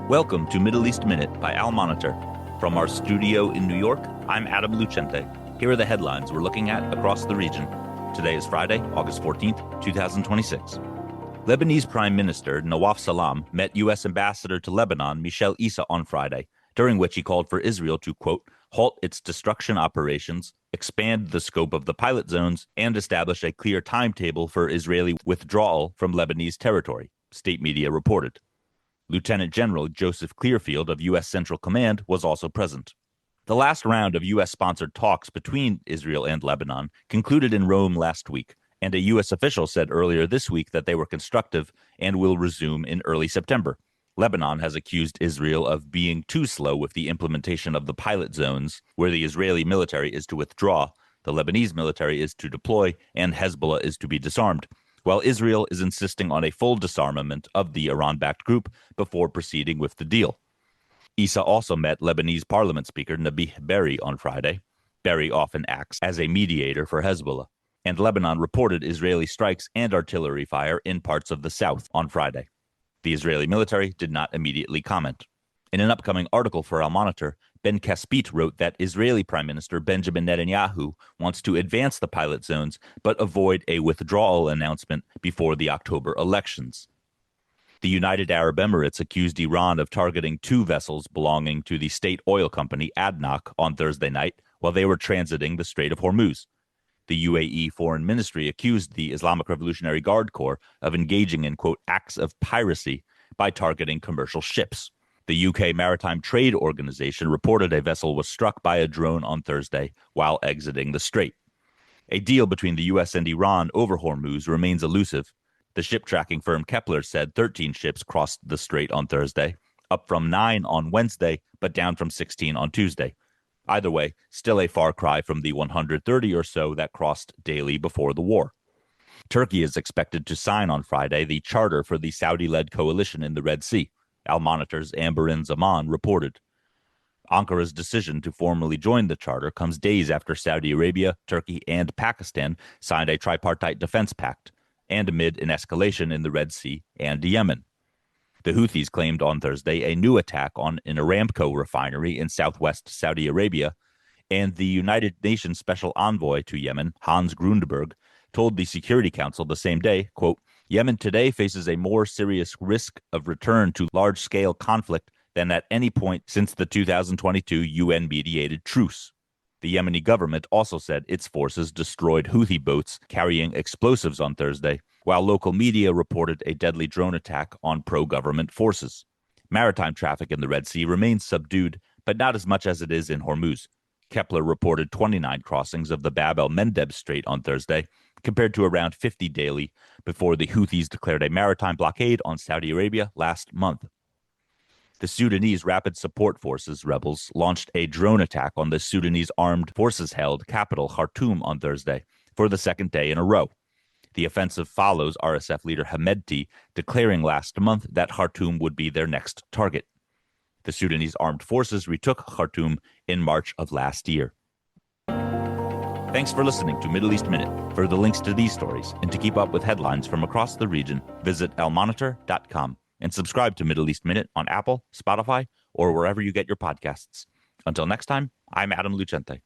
Welcome to Middle East Minute by Al Monitor. From our studio in New York, I'm Adam Lucente. Here are the headlines we're looking at across the region. Today is Friday, August 14th, 2026. Lebanese Prime Minister Nawaf Salam met U.S. Ambassador to Lebanon Michel Issa on Friday, during which he called for Israel to, quote, halt its destruction operations, expand the scope of the pilot zones, and establish a clear timetable for Israeli withdrawal from Lebanese territory, state media reported. Lieutenant General Joseph Clearfield of U.S. Central Command was also present. The last round of U.S.-sponsored talks between Israel and Lebanon concluded in Rome last week, and a U.S. official said earlier this week that they were constructive and will resume in early September. Lebanon has accused Israel of being too slow with the implementation of the pilot zones, where the Israeli military is to withdraw, the Lebanese military is to deploy, and Hezbollah is to be disarmed, while Israel is insisting on a full disarmament of the Iran-backed group before proceeding with the deal. Issa also met Lebanese Parliament Speaker Nabih Berri on Friday. Berri often acts as a mediator for Hezbollah, and Lebanon reported Israeli strikes and artillery fire in parts of the south on Friday. The Israeli military did not immediately comment. In an upcoming article for Al Monitor, Ben Caspit wrote that Israeli Prime Minister Benjamin Netanyahu wants to advance the pilot zones but avoid a withdrawal announcement before the October elections. The United Arab Emirates accused Iran of targeting two vessels belonging to the state oil company ADNOC on Thursday night while they were transiting the Strait of Hormuz. The UAE Foreign Ministry accused the Islamic Revolutionary Guard Corps of engaging in, quote, acts of piracy by targeting commercial ships. The UK Maritime Trade Organization reported a vessel was struck by a drone on Thursday while exiting the strait. A deal between the U.S. and Iran over Hormuz remains elusive. The ship tracking firm Kepler said 13 ships crossed the strait on Thursday, up from 9 on Wednesday, but down from 16 on Tuesday. Either way, still a far cry from the 130 or so that crossed daily before the war. Turkey is expected to sign on Friday the charter for the Saudi-led coalition in the Red Sea. Al Monitor's Amberin Zaman reported. Ankara's decision to formally join the charter comes days after Saudi Arabia, Turkey, and Pakistan signed a tripartite defense pact, and amid an escalation in the Red Sea and Yemen. The Houthis claimed on Thursday a new attack on an Aramco refinery in southwest Saudi Arabia, and the United Nations Special Envoy to Yemen, Hans Grundberg, told the Security Council the same day, quote, Yemen today faces a more serious risk of return to large-scale conflict than at any point since the 2022 UN-mediated truce. The Yemeni government also said its forces destroyed Houthi boats carrying explosives on Thursday, while local media reported a deadly drone attack on pro-government forces. Maritime traffic in the Red Sea remains subdued, but not as much as it is in Hormuz. Kepler reported 29 crossings of the Bab el-Mandeb Strait on Thursday, compared to around 50 daily before the Houthis declared a maritime blockade on Saudi Arabia last month. The Sudanese Rapid Support Forces rebels launched a drone attack on the Sudanese armed forces-held capital Khartoum on Thursday for the second day in a row. The offensive follows RSF leader Hemedti declaring last month that Khartoum would be their next target. The Sudanese armed forces retook Khartoum in March of last year. Thanks for listening to Middle East Minute. For the links to these stories and to keep up with headlines from across the region, visit almonitor.com and subscribe to Middle East Minute on Apple, Spotify, or wherever you get your podcasts. Until next time, I'm Adam Lucente.